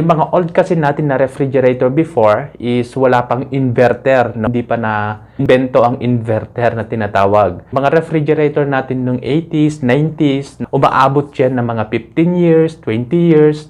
Yung mga old kasi natin na refrigerator before is wala pang inverter. No? Hindi pa na invento ang inverter na tinatawag. Mga refrigerator natin nung 80s, 90s, umaabot yan ng mga 15 years, 20 years.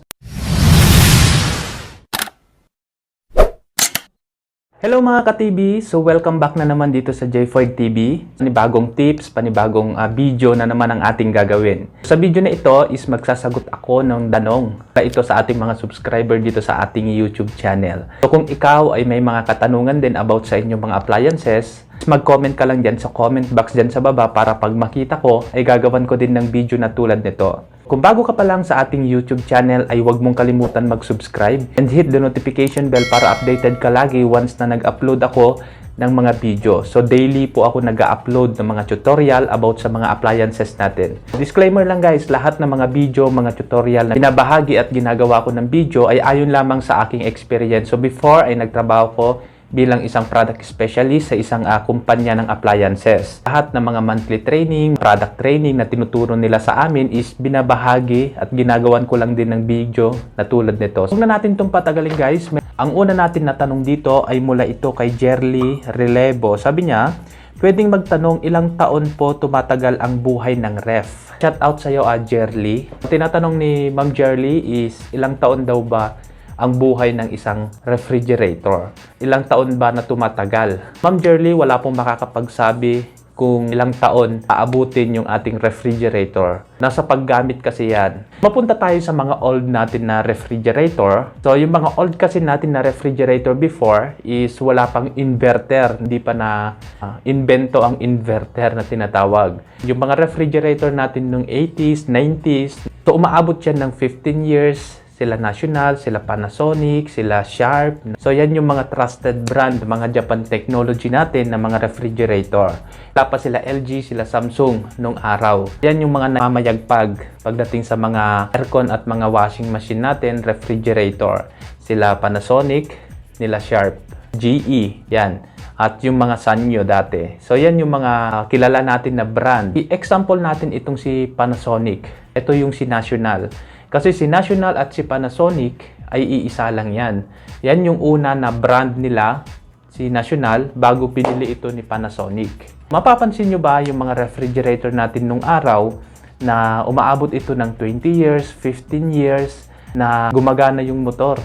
Hello mga ka-TV! So welcome back na naman dito sa Jfoid TV. Panibagong tips, panibagong video na naman ang ating gagawin. Sa video na ito is magsasagot ako ng tanong para ito sa ating mga subscriber dito sa ating YouTube channel. So kung ikaw ay may mga katanungan din about sa inyong mga appliances, mag-comment ka lang dyan sa comment box dyan sa baba para pag makita ko ay gagawan ko din ng video na tulad nito. Kung bago ka pa lang sa ating YouTube channel ay huwag mong kalimutan mag-subscribe and hit the notification bell para updated ka lagi once na nag-upload ako ng mga video. So daily po ako nag-upload ng mga tutorial about sa mga appliances natin. Disclaimer lang guys, lahat ng mga video, mga tutorial na binabahagi at ginagawa ko ng video ay ayon lamang sa aking experience. So before ay nagtrabaho ko bilang isang product specialist sa isang kumpanya ng appliances. Lahat ng mga monthly training, product training na tinuturo nila sa amin is binabahagi at ginagawan ko lang din ng video na tulad nito. Huwag na natin itong patagalin guys. Ang una natin na tanong dito ay mula ito kay Jerly Relevo. Sabi niya, pwedeng magtanong ilang taon po tumatagal ang buhay ng ref? Shout out sa iyo Jerly. Tinatanong ni Ma'am Jerly is ilang taon daw ba ang buhay ng isang refrigerator? Ilang taon ba na tumatagal? Ma'am Jerly, wala pong makakapagsabi kung ilang taon aabutin yung ating refrigerator. Nasa paggamit kasi yan. Mapunta tayo sa mga old natin na refrigerator. So, yung mga old kasi natin na refrigerator before is wala pang inverter. Hindi pa na invento ang inverter na tinatawag. Yung mga refrigerator natin nung 80s, 90s, so umaabot yan ng 15 years. Sila National, sila Panasonic, sila Sharp. So yan yung mga trusted brand, mga Japan technology natin na mga refrigerator. Tapos sila LG, sila Samsung nung araw. Yan yung mga namamayagpag pagdating sa mga aircon at mga washing machine natin, refrigerator. Sila Panasonic, nila Sharp, GE, yan. At yung mga Sanyo dati. So yan yung mga kilala natin na brand. I-example natin itong si Panasonic. Ito yung si National. Kasi si National at si Panasonic ay iisa lang yan. Yan yung una na brand nila, si National, bago pinili ito ni Panasonic. Mapapansin nyo ba yung mga refrigerator natin nung araw na umaabot ito ng 20 years, 15 years na gumagana yung motor?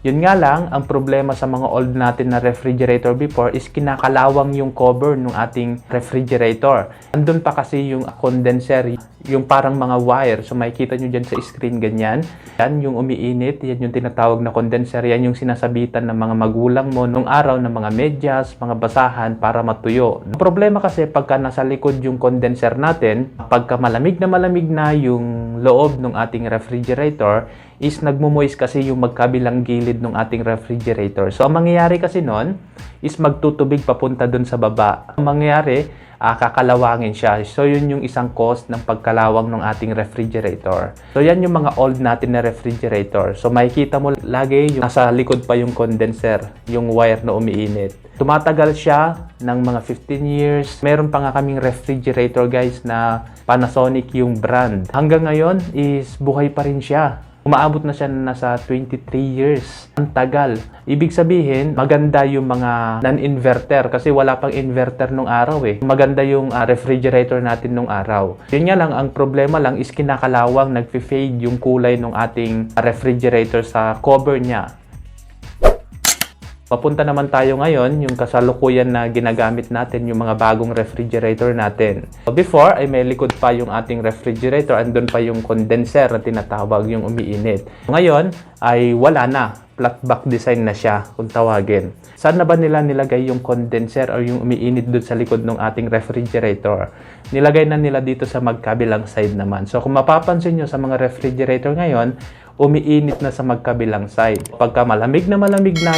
Yun nga lang, ang problema sa mga old natin na refrigerator before is kinakalawang yung cover ng ating refrigerator. Andun pa kasi yung condenser, yung parang mga wire. So makikita nyo dyan sa screen ganyan. Yan yung umiinit, yan yung tinatawag na condenser. Yan yung sinasabitan ng mga magulang mo nung araw ng mga medyas, mga basahan para matuyo. Ang problema kasi pagka nasa likod yung condenser natin, pagka malamig na yung loob ng ating refrigerator, is nagmumoist kasi yung magkabilang gilid ng ating refrigerator. So, ang mangyayari kasi nun is magtutubig papunta dun sa baba. Ang mangyayari, kakalawangin siya. So, yun yung isang cause ng pagkalawang ng ating refrigerator. So, yan yung mga old natin na refrigerator. So, makikita mo lagi yung nasa likod pa yung condenser, yung wire na umiinit. Tumatagal siya ng mga 15 years. Meron pa nga kaming refrigerator guys na Panasonic yung brand. Hanggang ngayon is buhay pa rin siya. Umaabot na siya nasa 23 years. Ang tagal. Ibig sabihin, maganda yung mga non-inverter kasi wala pang inverter nung araw eh. Maganda yung refrigerator natin nung araw. Yun nga lang, ang problema lang is kinakalawang, nagfi-fade yung kulay ng ating refrigerator sa cover niya. Papunta naman tayo ngayon, yung kasalukuyan na ginagamit natin, yung mga bagong refrigerator natin. So before, ay may likod pa yung ating refrigerator, andun pa yung condenser na tinatawag, yung umiinit. Ngayon, ay wala na. Flat back design na siya, kung tawagin. Saan na ba nila nilagay yung condenser o yung umiinit dun sa likod ng ating refrigerator? Nilagay na nila dito sa magkabilang side naman. So kung mapapansin nyo sa mga refrigerator ngayon, umiinit na sa magkabilang side. Pagka malamig na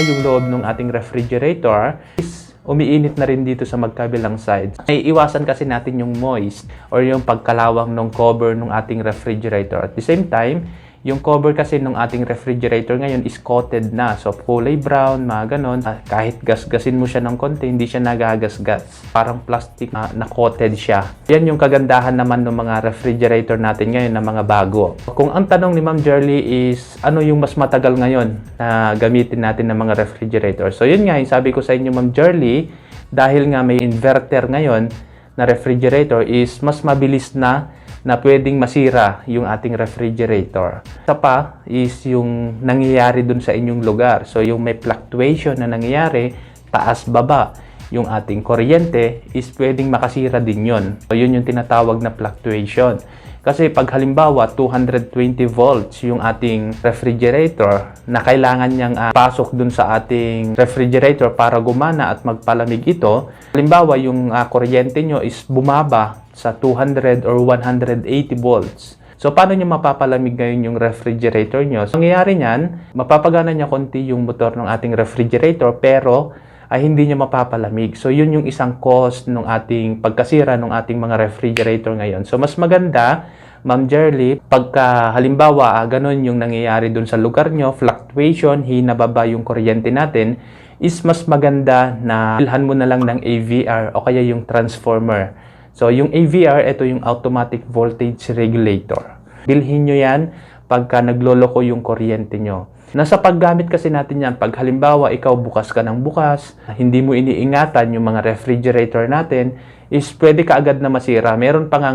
yung loob ng ating refrigerator, is umiinit na rin dito sa magkabilang side. Ay iwasan kasi natin yung moist or yung pagkalawang ng cover ng ating refrigerator. At the same time, Yung cover kasi ng ating refrigerator ngayon is coated na. So, kulay brown, mga ganon. Kahit gasgasin mo siya ng konti, hindi siya nagagasgas. Parang plastic na coated siya. Yan yung kagandahan naman ng mga refrigerator natin ngayon na mga bago. Kung ang tanong ni Ma'am Jerly is, ano yung mas matagal ngayon na gamitin natin ng mga refrigerator? So, yun nga, yung sabi ko sa inyo, Ma'am Jerly, dahil nga may inverter ngayon na refrigerator is mas mabilis na pwedeng masira yung ating refrigerator. Isa pa is yung nangyayari dun sa inyong lugar. So, yung may fluctuation na nangyayari, taas-baba, yung ating kuryente is pwedeng makasira din yun. So, yun yung tinatawag na fluctuation. Kasi pag halimbawa 220 volts yung ating refrigerator na kailangan niyang pasok dun sa ating refrigerator para gumana at magpalamig ito, halimbawa yung kuryente nyo is bumaba sa 200 or 180 volts. So, paano nyo mapapalamig ngayon yung refrigerator nyo? So, nangyayari niyan, mapapagana niya konti yung motor ng ating refrigerator pero ay hindi niya mapapalamig. So, yun yung isang cause ng ating pagkasira ng ating mga refrigerator ngayon. So, mas maganda, Ma'am Jerly, pagka halimbawa, ganun yung nangyayari dun sa lugar nyo, fluctuation, hinababa yung kuryente natin, is mas maganda na bilhan mo na lang ng AVR o kaya yung transformer. So, yung AVR, ito yung automatic voltage regulator. Bilhin nyo yan pagka nagloloko yung kuryente nyo. Nasa paggamit kasi natin yan, pag halimbawa ikaw bukas ka ng bukas, hindi mo iniingatan yung mga refrigerator natin, is pwede ka agad na masira. Meron pa nga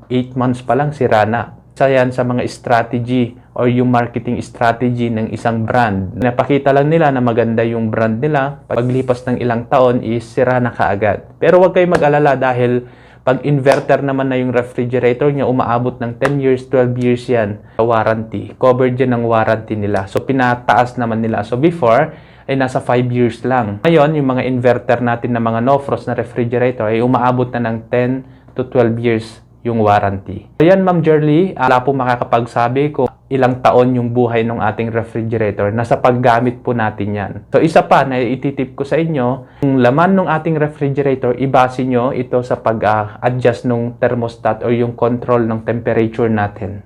8 months pa lang sira na. Isa yan sa mga strategy or yung marketing strategy ng isang brand. Napakita lang nila na maganda yung brand nila. Paglipas ng ilang taon is sira na kaagad. Pero huwag kayong mag-alala dahil pag inverter naman na yung refrigerator niya, umaabot ng 10 years, 12 years yan sa warranty. Covered yan ng warranty nila. So, pinataas naman nila. So, before, ay nasa 5 years lang. Ngayon, yung mga inverter natin na mga no-frost na refrigerator ay umaabot na ng 10 to 12 years yung warranty. So, yan, Ma'am Jerly, wala po makakapagsabi kung ilang taon yung buhay ng ating refrigerator. Nasa paggamit po natin yan. So, isa pa na ititip ko sa inyo, yung laman ng ating refrigerator, ibase nyo ito sa pag-adjust ng thermostat o yung control ng temperature natin.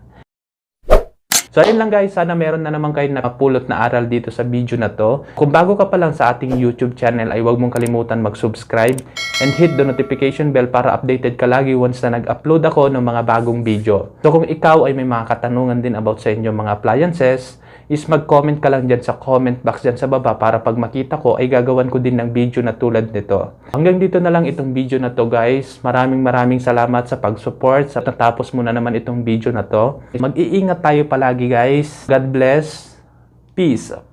So, ayun lang guys. Sana meron na naman kayo nakapulot na aral dito sa video na to. Kung bago ka pa lang sa ating YouTube channel, ay huwag mong kalimutan mag-subscribe and hit the notification bell para updated ka lagi once na nag-upload ako ng mga bagong video. So, kung ikaw ay may mga katanungan din about sa inyong mga appliances, is mag-comment ka lang dyan sa comment box dyan sa baba para pag makita ko ay gagawan ko din ng video na tulad nito. Hanggang dito na lang itong video na to guys. Maraming salamat sa pag-support. Sa natapos mo na naman itong video na to. Mag-iingat tayo palagi guys. God bless. Peace.